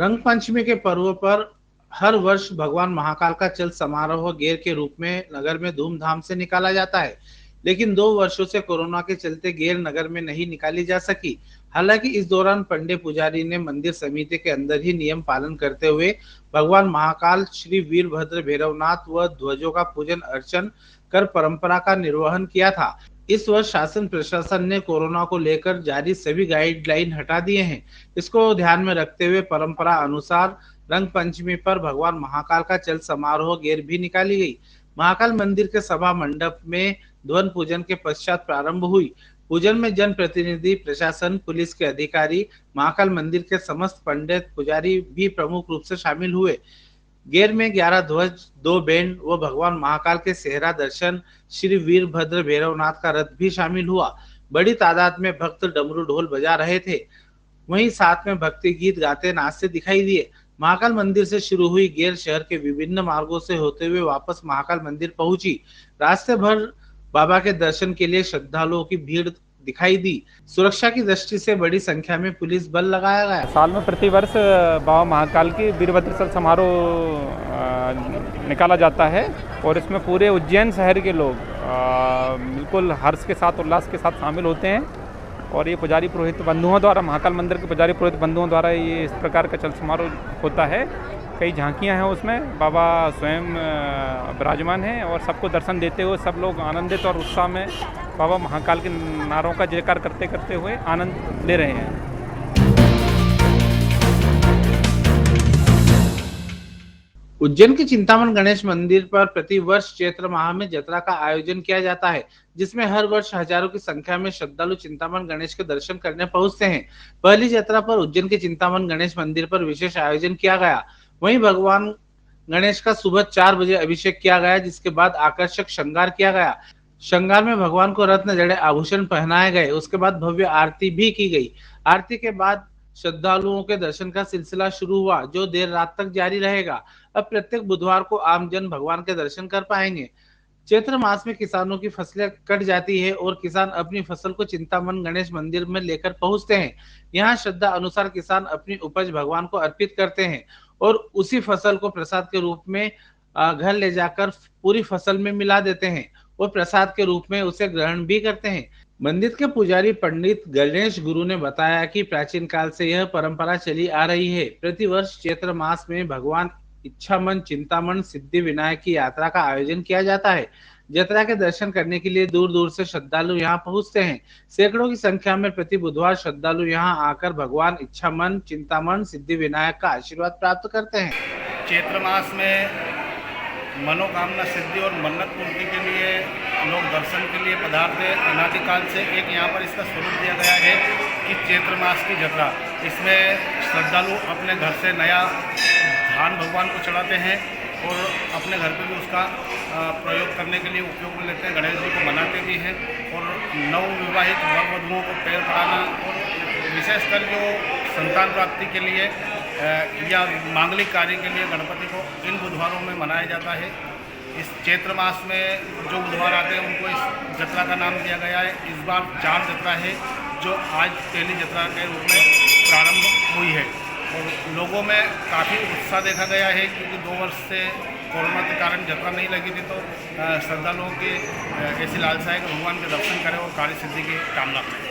रंग पंचमी के पर्व पर हर वर्ष भगवान महाकाल का चल समारोह गेर के रूप में नगर में धूमधाम से निकाला जाता है। लेकिन 2 वर्षों से कोरोना के चलते गेर नगर में नहीं निकाली जा सकी। हालांकि इस दौरान पंडित पुजारी ने मंदिर समिति के अंदर ही नियम पालन करते हुए भगवान महाकाल श्री वीरभद्र भैरवनाथ व ध्वजों का पूजन अर्चन कर परंपरा का निर्वहन किया था। इस वर्ष शासन प्रशासन ने कोरोना को लेकर जारी सभी गाइडलाइन हटा दिए हैं। इसको ध्यान में रखते हुए परंपरा अनुसार रंग पंचमी पर भगवान महाकाल का चल समारोह गेर भी निकाली गई। महाकाल मंदिर के सभा मंडप में ध्वन पूजन के पश्चात प्रारंभ हुई। पूजन में जन प्रतिनिधि, प्रशासन, पुलिस के अधिकारी, महाकाल मंदिर के समस्त पंडित पुजारी भी प्रमुख रूप से शामिल हुए। गेर में 11 ध्वज, 2 बैंड व भगवान महाकाल के सेहरा दर्शन श्री वीरभद्र भैरवनाथ का रथ भी शामिल हुआ। बड़ी तादाद में भक्त डमरू ढोल बजा रहे थे, वहीं साथ में भक्ति गीत गाते नाचते दिखाई दिए। महाकाल मंदिर से शुरू हुई गेर शहर के विभिन्न मार्गों से होते हुए वापस महाकाल मंदिर पहुंची। रास्ते भर बाबा के दर्शन के लिए श्रद्धालुओं की भीड़ दिखाई दी। सुरक्षा की दृष्टि से बड़ी संख्या में पुलिस बल लगाया गया। साल में प्रतिवर्ष बाबा महाकाल की वीरभद्र चल समारोह निकाला जाता है और इसमें पूरे उज्जैन शहर के लोग बिल्कुल हर्ष के साथ, उल्लास के साथ शामिल होते हैं। और ये पुजारी पुरोहित बंधुओं द्वारा, महाकाल मंदिर के पुजारी पुरोहित बंधुओं द्वारा ये इस प्रकार का चल समारोह होता है। कई झांकियां हैं उसमें, बाबा स्वयं विराजमान हैं और सबको दर्शन देते हुए सब लोग आनंदित और उत्साह में बाबा महाकाल के नारों का जयकार करते करते हुए आनंद ले रहे हैं। उज्जैन के चिंतामण गणेश मंदिर पर प्रति वर्ष चैत्र माह में जत्रा का आयोजन किया जाता है, जिसमें हर वर्ष हजारों की संख्या में श्रद्धालु चिंतामण गणेश के दर्शन करने पहुंचते हैं। पहली जत्रा पर उज्जैन के चिंतामण गणेश मंदिर पर विशेष आयोजन किया गया। वहीं भगवान गणेश का सुबह 4 बजे अभिषेक किया गया, जिसके बाद आकर्षक श्रृंगार किया गया। श्रृंगार में भगवान को रत्न जड़े आभूषण पहनाए गए। उसके बाद भव्य आरती भी की गई। आरती के बाद श्रद्धालुओं के दर्शन का सिलसिला शुरू हुआ, जो देर रात तक जारी रहेगा। अब प्रत्येक बुधवार को आमजन भगवान के दर्शन कर पाएंगे। चैत्र मास में किसानों की फसलें कट जाती है और किसान अपनी फसल को चिंतामण गणेश मंदिर में लेकर पहुंचते हैं। यहाँ श्रद्धा अनुसार किसान अपनी उपज भगवान को अर्पित करते हैं और उसी फसल को प्रसाद के रूप में घर ले जाकर पूरी फसल में मिला देते हैं और प्रसाद के रूप में उसे ग्रहण भी करते हैं। मंदिर के पुजारी पंडित गणेश गुरु ने बताया कि प्राचीन काल से यह परंपरा चली आ रही है। प्रतिवर्ष चैत्र मास में भगवान इच्छामन चिंतामण सिद्धि विनायक की यात्रा का आयोजन किया जाता है। यात्रा के दर्शन करने के लिए दूर दूर से श्रद्धालु यहाँ पहुंचते हैं। सैकड़ों की संख्या में प्रति बुधवार श्रद्धालु यहाँ आकर भगवान इच्छामन चिंतामण सिद्धि विनायक का आशीर्वाद प्राप्त करते हैं। चैत्र मास में मनोकामना सिद्धि और मन्नत पूर्ति के लिए लोग दर्शन के लिए पधारते हैं। अनादिकाल से एक यहाँ पर इसका स्वरूप दिया गया है कि चैत्र मास की जत्रा, इसमें श्रद्धालु अपने घर से नया धान भगवान को चढ़ाते हैं और अपने घर पे भी उसका प्रयोग करने के लिए उपयोग में लेते हैं। गणेश जी को मनाते भी हैं और नवविवाहित वर वधुओं को पैर पड़ाना और विशेषकर जो संतान प्राप्ति के लिए या मांगलिक कार्य के लिए गणपति को इन बुधवारों में मनाया जाता है। इस चैत्र मास में जो बुधवार आते हैं उनको इस जत्रा का नाम दिया गया है। इस बार 4 जत्रा है जो आज पहली जत्रा के रूप में प्रारंभ हुई है और लोगों में काफ़ी उत्साह देखा गया है, क्योंकि 2 वर्ष से कोरोना के कारण जत्रा नहीं लगी थी। तो श्रद्धालुओं की ऐसी लालसा है कि भगवान के दर्शन करें और कार्य सिद्धि की कामना करें।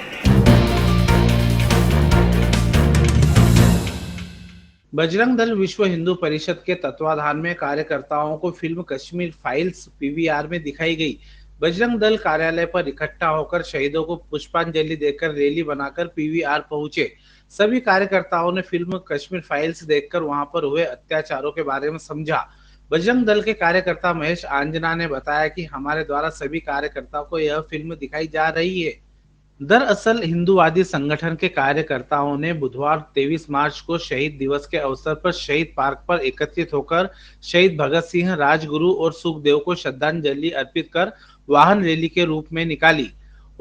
बजरंग दल विश्व हिंदू परिषद के तत्वाधान में कार्यकर्ताओं को फिल्म कश्मीर फाइल्स पीवीआर में दिखाई गई। बजरंग दल कार्यालय पर इकट्ठा होकर शहीदों को पुष्पांजलि देकर रैली बनाकर पीवीआर पहुंचे। सभी कार्यकर्ताओं ने फिल्म कश्मीर फाइल्स देखकर वहां पर हुए अत्याचारों के बारे में समझा। बजरंग दल के कार्यकर्ता महेश आंजना ने बताया कि हमारे द्वारा सभी कार्यकर्ताओं को यह फिल्म दिखाई जा रही है। दरअसल हिंदूवादी संगठन के कार्यकर्ताओं ने बुधवार 23 मार्च को शहीद दिवस के अवसर पर शहीद पार्क पर एकत्रित होकर शहीद भगत सिंह, राजगुरु और सुखदेव को श्रद्धांजलि अर्पित कर वाहन रैली के रूप में निकाली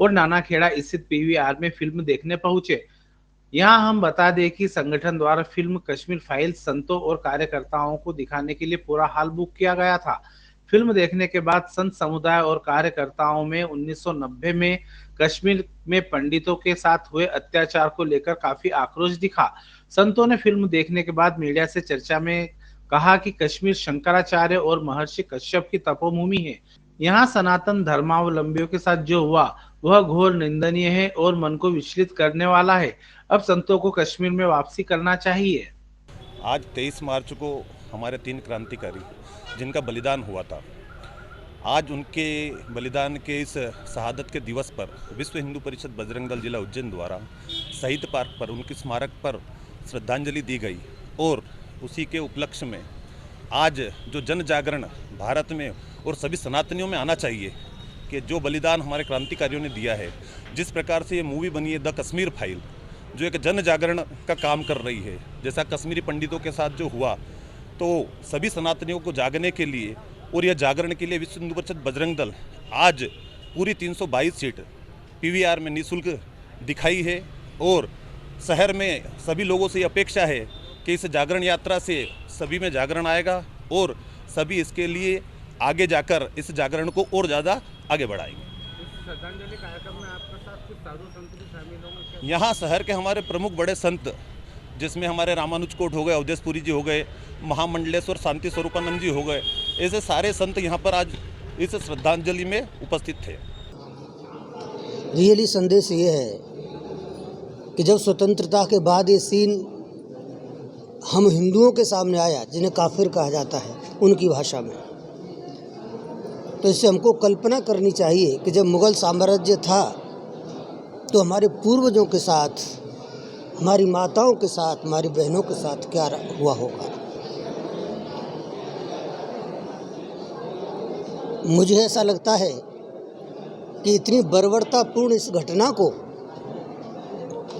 और नानाखेड़ा स्थित पीवीआर में फिल्म देखने पहुंचे। यहाँ हम बता दें कि संगठन द्वारा फिल्म कश्मीर फाइल्स संतों और कार्यकर्ताओं को दिखाने के लिए पूरा हॉल बुक किया गया था। फिल्म देखने के बाद संत समुदाय और कार्यकर्ताओं में 1990 में कश्मीर में पंडितों के साथ हुए अत्याचार को लेकर काफी आक्रोश दिखा। संतों ने फिल्म देखने के बाद मीडिया से चर्चा में कहा कि कश्मीर शंकराचार्य और महर्षि कश्यप की तपोभूमि है। यहाँ सनातन धर्मावलंबियों के साथ जो हुआ वह घोर निंदनीय है और मन को विचलित करने वाला है। अब संतों को कश्मीर में वापसी करना चाहिए। आज 23 मार्च को हमारे 3 क्रांतिकारी जिनका बलिदान हुआ था, आज उनके बलिदान के इस शहादत के दिवस पर विश्व हिंदू परिषद बजरंग दल जिला उज्जैन द्वारा शहीद पार्क पर उनकी स्मारक पर श्रद्धांजलि दी गई। और उसी के उपलक्ष्य में आज जो जन जागरण भारत में और सभी सनातनियों में आना चाहिए कि जो बलिदान हमारे क्रांतिकारियों ने दिया है, जिस प्रकार से ये मूवी बनी है द कश्मीर फाइल, जो एक जन जागरण का काम कर रही है, जैसा कश्मीरी पंडितों के साथ जो हुआ, तो सभी सनातनियों को जागने के लिए और यह जागरण के लिए विश्व हिंदू परिषद बजरंग दल आज पूरी 322 सीट PVR में निःशुल्क दिखाई है। और शहर में सभी लोगों से ये अपेक्षा है कि इस जागरण यात्रा से सभी में जागरण आएगा और सभी इसके लिए आगे जाकर इस जागरण को और ज़्यादा आगे बढ़ाएंगे। श्रद्धांजलि कार्यक्रम में आपके साथ कुछ साधु संत भी शामिल होंगे? यहाँ शहर के हमारे प्रमुख बड़े संत, जिसमें हमारे रामानुज कोट हो गए, अवधेशपुरी जी हो गए, महामंडलेश्वर शांति स्वरूपानंद जी हो गए, ऐसे सारे संत यहाँ पर आज इस श्रद्धांजलि में उपस्थित थे। रियली संदेश ये है कि जब स्वतंत्रता के बाद ये सीन हम हिंदुओं के सामने आया, जिन्हें काफिर कहा जाता है उनकी भाषा में, तो इससे हमको कल्पना करनी चाहिए कि जब मुग़ल साम्राज्य था तो हमारे पूर्वजों के साथ, हमारी माताओं के साथ, हमारी बहनों के साथ क्या हुआ होगा। मुझे ऐसा लगता है कि इतनी बर्बरतापूर्ण इस घटना को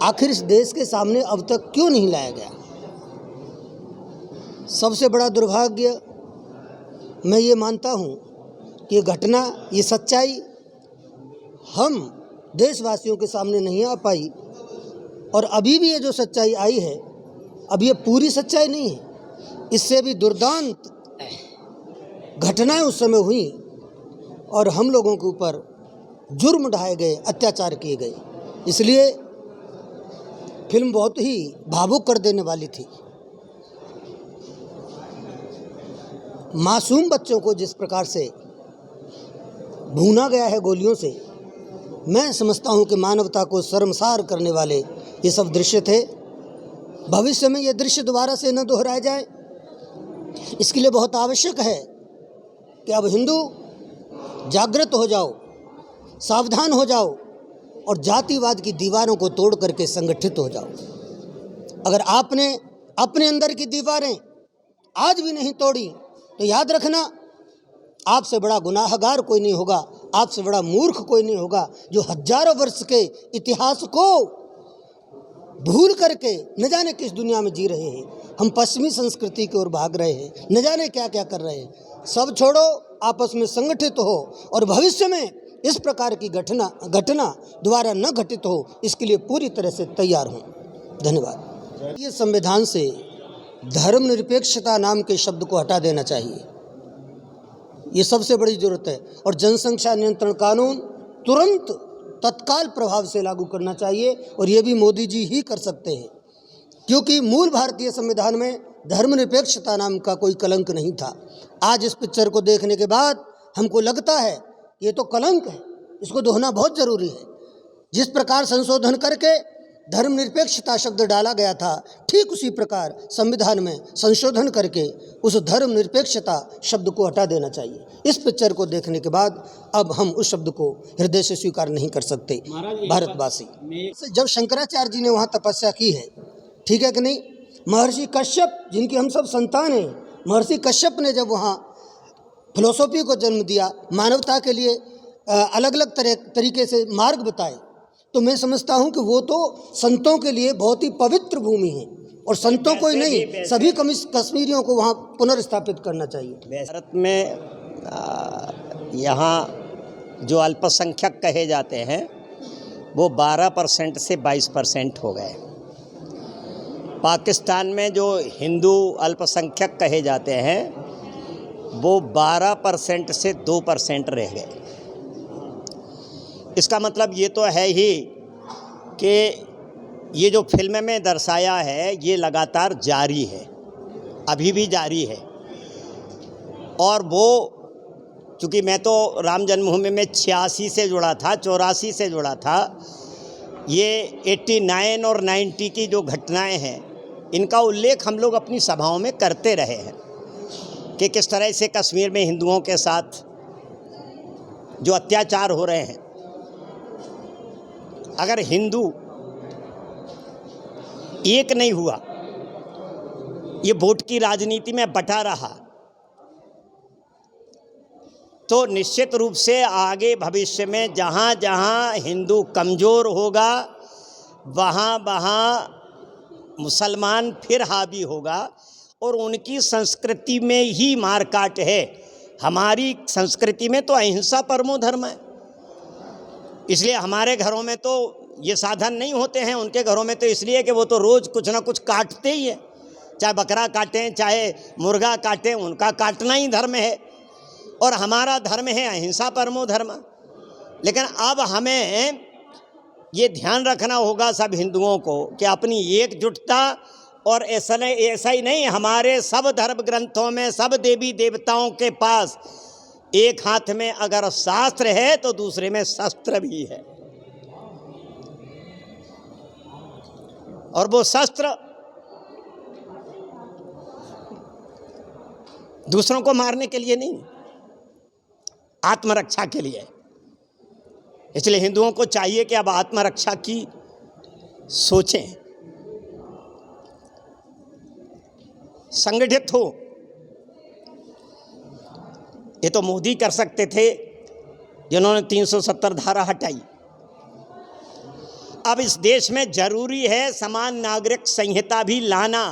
आखिर इस देश के सामने अब तक क्यों नहीं लाया गया। सबसे बड़ा दुर्भाग्य मैं ये मानता हूँ कि ये घटना, ये सच्चाई हम देशवासियों के सामने नहीं आ पाई। और अभी भी ये जो सच्चाई आई है, अब ये पूरी सच्चाई नहीं है, इससे भी दुर्दांत घटनाएं उस समय हुई और हम लोगों के ऊपर जुर्म ढाए गए, अत्याचार किए गए। इसलिए फिल्म बहुत ही भावुक कर देने वाली थी। मासूम बच्चों को जिस प्रकार से भूना गया है गोलियों से, मैं समझता हूं कि मानवता को शर्मसार करने वाले ये सब दृश्य थे। भविष्य में ये दृश्य दोबारा से न दोहराए जाए, इसके लिए बहुत आवश्यक है कि अब हिंदू जागृत हो जाओ, सावधान हो जाओ और जातिवाद की दीवारों को तोड़ करके संगठित हो जाओ। अगर आपने अपने अंदर की दीवारें आज भी नहीं तोड़ी तो याद रखना, आपसे बड़ा गुनाहगार कोई नहीं होगा, आपसे बड़ा मूर्ख कोई नहीं होगा, जो हजारों वर्ष के इतिहास को भूल करके न जाने किस दुनिया में जी रहे हैं। हम पश्चिमी संस्कृति की ओर भाग रहे हैं, न जाने क्या क्या कर रहे हैं। सब छोड़ो, आपस में संगठित हो और भविष्य में इस प्रकार की घटना दोबारा न घटित हो, इसके लिए पूरी तरह से तैयार हों। धन्यवाद। ये संविधान से धर्मनिरपेक्षता नाम के शब्द को हटा देना चाहिए, ये सबसे बड़ी जरूरत है। और जनसंख्या नियंत्रण कानून तुरंत तत्काल प्रभाव से लागू करना चाहिए, और ये भी मोदी जी ही कर सकते हैं, क्योंकि मूल भारतीय संविधान में धर्मनिरपेक्षता नाम का कोई कलंक नहीं था। आज इस पिक्चर को देखने के बाद हमको लगता है ये तो कलंक है, इसको धोना बहुत ज़रूरी है। जिस प्रकार संशोधन करके धर्मनिरपेक्षता शब्द डाला गया था, ठीक उसी प्रकार संविधान में संशोधन करके उस धर्मनिरपेक्षता शब्द को हटा देना चाहिए। इस पिक्चर को देखने के बाद अब हम उस शब्द को हृदय से स्वीकार नहीं कर सकते। भारतवासी, जब शंकराचार्य जी ने वहाँ तपस्या की है, ठीक है कि नहीं, महर्षि कश्यप जिनकी हम सब संतान हैं, महर्षि कश्यप ने जब वहाँ फिलोसॉफी को जन्म दिया, मानवता के लिए अलग अलग तरीके से मार्ग बताए, तो मैं समझता हूं कि वो तो संतों के लिए बहुत ही पवित्र भूमि है, और संतों को ही नहीं, सभी कश्मीरियों को वहाँ पुनर्स्थापित करना चाहिए। भारत में यहाँ जो अल्पसंख्यक कहे जाते हैं वो 12% से 22% हो गए। पाकिस्तान में जो हिंदू अल्पसंख्यक कहे जाते हैं वो 12% से 2% रह गए। इसका मतलब ये तो है ही कि ये जो फिल्म में दर्शाया है ये लगातार जारी है, अभी भी जारी है। और वो चूँकि मैं तो राम जन्मभूमि में 86 से जुड़ा था, 84 से जुड़ा था, ये 89 और 90 की जो घटनाएं हैं इनका उल्लेख हम लोग अपनी सभाओं में करते रहे हैं कि किस तरह से कश्मीर में हिंदुओं के साथ जो अत्याचार हो रहे हैं। अगर हिंदू एक नहीं हुआ, ये वोट की राजनीति में बटा रहा, तो निश्चित रूप से आगे भविष्य में जहाँ जहाँ हिंदू कमज़ोर होगा वहाँ वहाँ मुसलमान फिर हावी होगा और उनकी संस्कृति में ही मार काट है। हमारी संस्कृति में तो अहिंसा परमो धर्म है, इसलिए हमारे घरों में तो ये साधन नहीं होते हैं, उनके घरों में तो इसलिए कि वो तो रोज़ कुछ ना कुछ काटते ही हैं, चाहे बकरा काटें चाहे मुर्गा काटें, उनका काटना ही धर्म है। और हमारा धर्म है अहिंसा परमो धर्म। लेकिन अब हमें ये ध्यान रखना होगा सब हिंदुओं को कि अपनी एकजुटता, और ऐसा ही नहीं, हमारे सब धर्म ग्रंथों में सब देवी देवताओं के पास एक हाथ में अगर शास्त्र है तो दूसरे में शस्त्र भी है, और वो शस्त्र दूसरों को मारने के लिए नहीं, आत्मरक्षा के लिए। इसलिए हिंदुओं को चाहिए कि अब आत्मरक्षा की सोचें, संगठित हो। ये तो मोदी कर सकते थे जिन्होंने 370 धारा हटाई। अब इस देश में जरूरी है समान नागरिक संहिता भी लाना,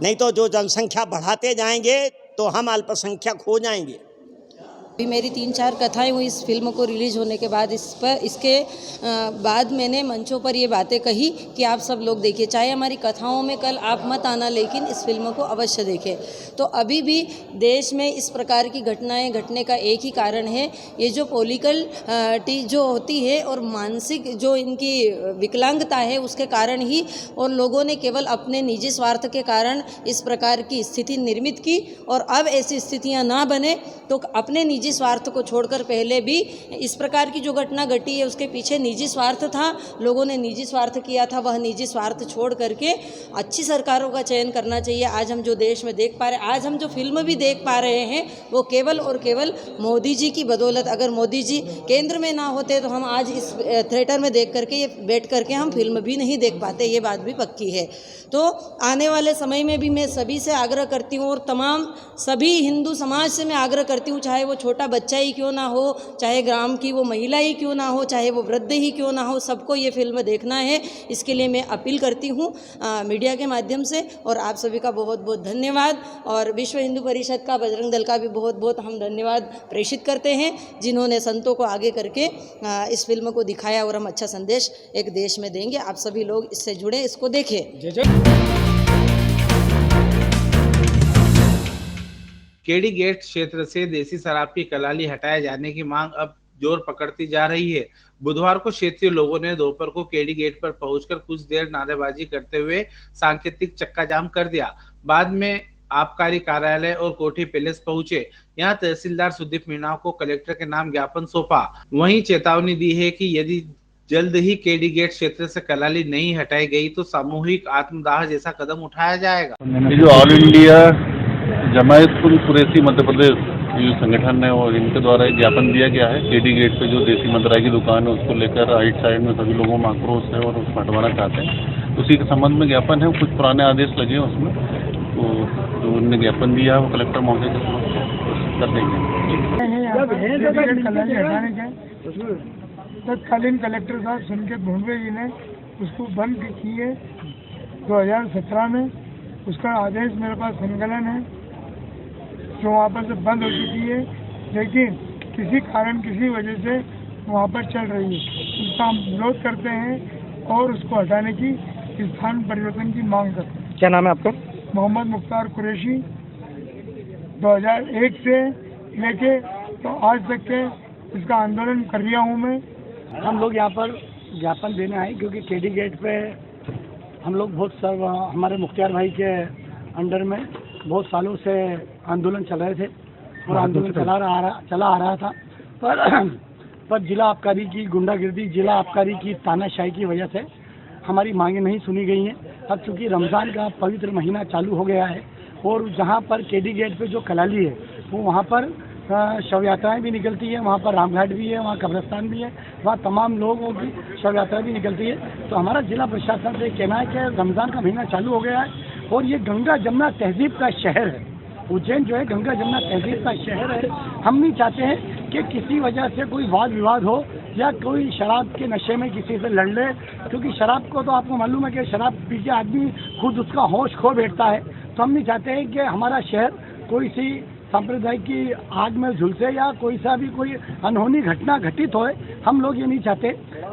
नहीं तो जो जनसंख्या बढ़ाते जाएंगे तो हम अल्पसंख्यक हो जाएंगे। अभी मेरी 3-4 कथाएं हुई इस फिल्म को रिलीज़ होने के बाद। इसके बाद मैंने मंचों पर ये बातें कही कि आप सब लोग देखिए, चाहे हमारी कथाओं में कल आप मत आना, लेकिन इस फिल्म को अवश्य देखें। तो अभी भी देश में इस प्रकार की घटनाएं घटने का एक ही कारण है, ये जो पॉलिटिकल जो होती है और मानसिक जो इनकी विकलांगता है उसके कारण ही, और लोगों ने केवल अपने निजी स्वार्थ के कारण इस प्रकार की स्थिति निर्मित की। और अब ऐसी स्थितियाँ ना बने तो अपने निजी स्वार्थ को छोड़कर, पहले भी इस प्रकार की जो घटना घटी है उसके पीछे निजी स्वार्थ था, लोगों ने निजी स्वार्थ किया था, वह निजी स्वार्थ छोड़ करके अच्छी सरकारों का चयन करना चाहिए। आज हम जो देश में देख पा रहे हैं, आज हम जो फिल्म भी देख पा रहे हैं, वो केवल और केवल मोदी जी की बदौलत। अगर मोदी जी केंद्र में ना होते तो हम आज इस थिएटर में देख करके, ये बैठ करके हम फिल्म भी नहीं देख पाते, ये बात भी पक्की है। तो आने वाले समय में भी मैं सभी से आग्रह करती हूँ, और तमाम सभी हिंदू समाज से मैं आग्रह करती हूँ, चाहे वो छोटा बच्चा ही क्यों ना हो, चाहे ग्राम की वो महिला ही क्यों ना हो, चाहे वो वृद्ध ही क्यों ना हो, सबको ये फिल्म देखना है। इसके लिए मैं अपील करती हूँ मीडिया के माध्यम से। और आप सभी का बहुत बहुत धन्यवाद, और विश्व हिंदू परिषद का, बजरंग दल का भी बहुत बहुत हम धन्यवाद प्रेषित करते हैं, जिन्होंने संतों को आगे करके इस फिल्म को दिखाया, और हम अच्छा संदेश एक देश में देंगे। आप सभी लोग इससे जुड़े, इसको देखें। केडी गेट क्षेत्र से देसी शराब की कलाली हटाए जाने की मांग अब जोर पकड़ती जा रही है। बुधवार को क्षेत्रीय लोगों ने दोपहर को केडी गेट पर पहुंचकर कुछ देर नारेबाजी करते हुए सांकेतिक चक्का जाम कर दिया। बाद में आबकारी कार्यालय और कोठी पैलेस पहुंचे। यहां तहसीलदार सुदीप मीणा को कलेक्टर के नाम ज्ञापन सौंपा। वहीं चेतावनी दी है कि यदि जल्द ही केडी गेट क्षेत्र से कलाली नहीं हटाई गई तो सामूहिक आत्मदाह जैसा कदम उठाया जाएगा। जो ऑल इंडिया जमायतुल कुरैशी मध्य प्रदेश जो संगठन है और इनके द्वारा एक ज्ञापन दिया गया है। केडी गेट पे जो देसी मंदराई की दुकान है उसको लेकर राइट साइड में सभी लोगों में आक्रोश है और उसको हटवाना चाहते हैं। उसी के संबंध में ज्ञापन है, कुछ पुराने आदेश लगे हैं उसमें, तो जो उन्होंने ज्ञापन दिया है वो कलेक्टर मौके के समक्ष कर देंगे। तत्कालीन कलेक्टर साहब संकेत भोंडवे जी ने उसको बंद की है 2017 में। उसका आदेश मेरे पास संकलन है जो वहाँ पर से बंद हो चुकी है, लेकिन किसी कारण किसी वजह से वहाँ पर चल रही है। उसका हम विरोध करते हैं और उसको हटाने की, स्थान परिवर्तन की मांग करते हैं। क्या नाम है आपका? मोहम्मद मुख्तार कुरैशी। 2001 से लेके तो आज तक के इसका आंदोलन कर रहा हूँ मैं। हम लोग यहाँ पर ज्ञापन देने आए क्योंकि केडी गेट पे हम लोग हमारे मुख्तियार भाई के अंडर में बहुत सालों से आंदोलन चल रहे थे और आंदोलन चला आ रहा था, पर जिला आबकारी की गुंडागिर्दी, जिला आबकारी की तानाशाही की वजह से हमारी मांगें नहीं सुनी गई हैं। अब चूँकि रमज़ान का पवित्र महीना चालू हो गया है और जहाँ पर केडी गेट पे जो कलाली है वो वहाँ पर शव यात्राएँ भी निकलती है, वहाँ पर रामघाट भी है, वहाँ कब्रिस्तान भी है, वहाँ तमाम लोगों की शव यात्रा भी निकलती है। तो हमारा जिला प्रशासन से कहना है कि रमज़ान का महीना चालू हो गया है और ये गंगा जमुना तहजीब का शहर है। उज्जैन जो है गंगा जमुना तहजीब का शहर है। हम नहीं चाहते हैं कि किसी वजह से कोई वाद विवाद हो या कोई शराब के नशे में किसी से लड़ ले, क्योंकि शराब को तो आपको मालूम है कि शराब पी के आदमी खुद उसका होश खो बैठता है। तो हम नहीं चाहते हैं कि हमारा शहर कोई सी सांप्रदायिक की आग में झुलसे या कोई सा भी कोई अनहोनी घटना घटित होए। हम लोग ये नहीं चाहते।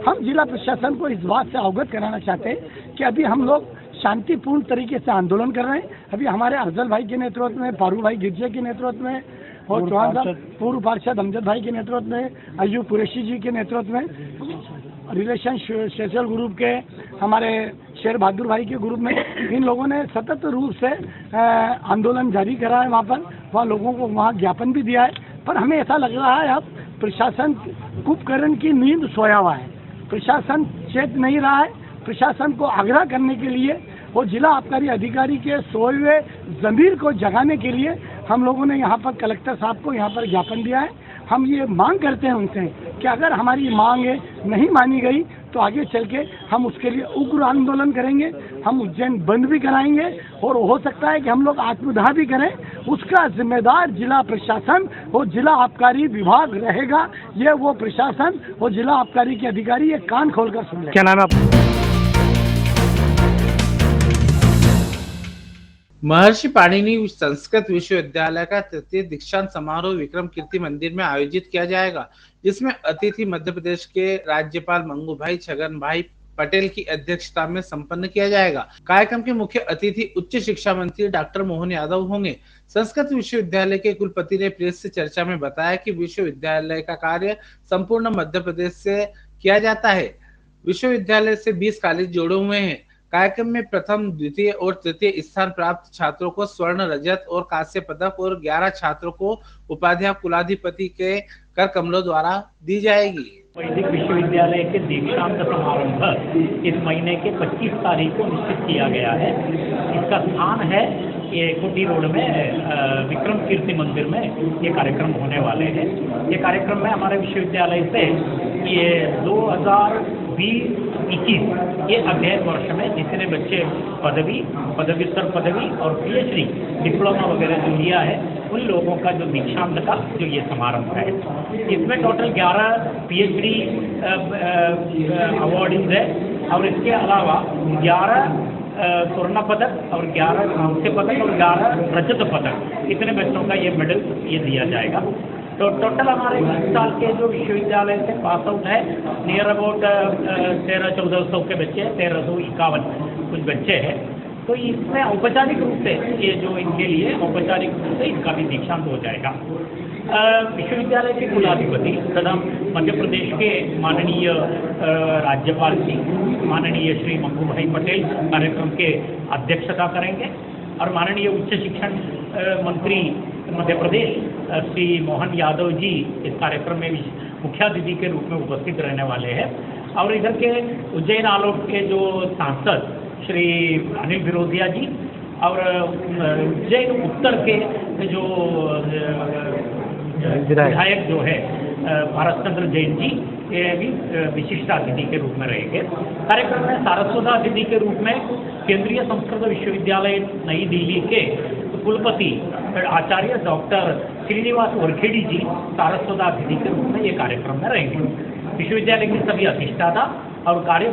हम जिला प्रशासन को इस बात से अवगत कराना चाहते हैं कि अभी हम लोग शांतिपूर्ण तरीके से आंदोलन कर रहे हैं। अभी हमारे अफजल भाई के नेतृत्व में, फारूक भाई गिरजे के नेतृत्व में और चौहान साहब पूर्व पार्षद अमजद भाई के नेतृत्व में, अयूब कुरैशी जी के नेतृत्व में, रिलेशन सोशल ग्रुप के हमारे शेर बहादुर भाई के ग्रुप में, इन लोगों ने सतत रूप से आंदोलन जारी करा है। वहाँ लोगों को वहाँ ज्ञापन भी दिया है। पर हमें ऐसा लग रहा है अब प्रशासन कुंभकर्ण की नींद सोया हुआ है, प्रशासन चेत नहीं रहा है। प्रशासन को आग्रह करने के लिए और जिला आबकारी अधिकारी के सोए हुए ज़मीर को जगाने के लिए हम लोगों ने यहाँ पर कलेक्टर साहब को यहाँ पर ज्ञापन दिया है। हम ये मांग करते हैं उनसे कि अगर हमारी मांगें नहीं मानी गई तो आगे चल के हम उसके लिए उग्र आंदोलन करेंगे। हम उज्जैन बंद भी कराएंगे और हो सकता है कि हम लोग आत्मदाह भी करें। उसका जिम्मेदार जिला प्रशासन और जिला आबकारी विभाग रहेगा। ये वो प्रशासन और जिला आबकारी के अधिकारी ये कान खोलकर सुन लें। क्या नाम है आपका? महर्षि पाणिनि संस्कृत विश्वविद्यालय का तृतीय दीक्षांत समारोह विक्रम कीर्ति मंदिर में आयोजित किया जाएगा, जिसमें अतिथि मध्य प्रदेश के राज्यपाल मंगू भाई छगन भाई पटेल की अध्यक्षता में संपन्न किया जाएगा। कार्यक्रम के मुख्य अतिथि उच्च शिक्षा मंत्री डॉक्टर मोहन यादव होंगे। संस्कृत विश्वविद्यालय के कुलपति ने प्रेस से चर्चा में बताया कि विश्वविद्यालय का कार्य संपूर्ण मध्य प्रदेश से किया जाता है। विश्वविद्यालय से 20 कॉलेज जोड़े हुए हैं। कार्यक्रम में प्रथम, द्वितीय और तृतीय स्थान प्राप्त छात्रों को स्वर्ण, रजत और कांस्य पदक और 11 छात्रों को उपाध्याय कुलाधिपति के कर कमलों द्वारा दी जाएगी। वैदिक विश्वविद्यालय के दीक्षांत समारंभ इस महीने के 25 तारीख को निश्चित किया गया है। इसका स्थान है ये कोटी रोड में विक्रम कीर्ति मंदिर में ये कार्यक्रम होने वाले हैं। ये कार्यक्रम में हमारे विश्वविद्यालय से ये 2020-21 ये अध्ययन वर्ष में जितने बच्चे पदव्युत्तर पदवी और पीएचडी डिप्लोमा वगैरह जो लिया है उन लोगों का जो दीक्षांत का जो ये समारंभ है, इसमें टोटल 11 पीएचडी अवार्डीज है और इसके अलावा 11 स्वर्ण पदक और 11 कांस्य पदक और 11 रजत पदक, इतने बच्चों का ये मेडल ये दिया जाएगा। तो टोटल हमारे 20 साल के जो विश्वविद्यालय से पास आउट है नियर अबाउट 1300-1400 के बच्चे, 1351 कुछ बच्चे हैं। तो इसमें औपचारिक रूप से ये जो इनके लिए औपचारिक रूप से इनका भी दीक्षांत हो जाएगा। विश्वविद्यालय के कुलाधिपति तथा मध्य प्रदेश के माननीय राज्यपाल जी माननीय श्री मंगू भाई पटेल कार्यक्रम के अध्यक्षता करेंगे और माननीय उच्च शिक्षण मंत्री मध्य प्रदेश श्री मोहन यादव जी इस कार्यक्रम में मुख्य अतिथि के रूप में उपस्थित रहने वाले हैं। और इधर के उज्जैन आलोक के जो सांसद श्री अनिल फिरोदिया जी और उज्जैन उत्तर के जो विधायक जो है भारत चंद्र जैन जी ये भी विशिष्ट अतिथि के रूप में रहेंगे। कार्यक्रम में सारस्वत अतिथि के रूप में केंद्रीय संस्कृत विश्वविद्यालय नई दिल्ली के कुलपति आचार्य डॉक्टर श्रीनिवास वरखेड़ी जी सारस्वत अतिथि के रूप में ये कार्यक्रम में रहेंगे। विश्वविद्यालय के सभी अधिष्ठाता और कार्य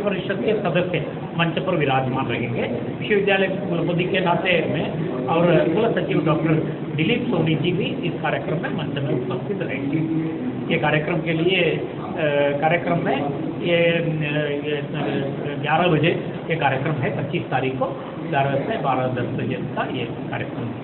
परिषद के सदस्य मंच पर विराजमान रहेंगे। विश्वविद्यालय कुलपति के नाते में और कुल सचिव डॉक्टर दिलीप सोनी जी भी इस कार्यक्रम में मंच में उपस्थित रहेंगे। ये कार्यक्रम के लिए कार्यक्रम में ये 11 बजे ये कार्यक्रम है 25 तारीख को 11 से 12:10 बजे का ये कार्यक्रम है।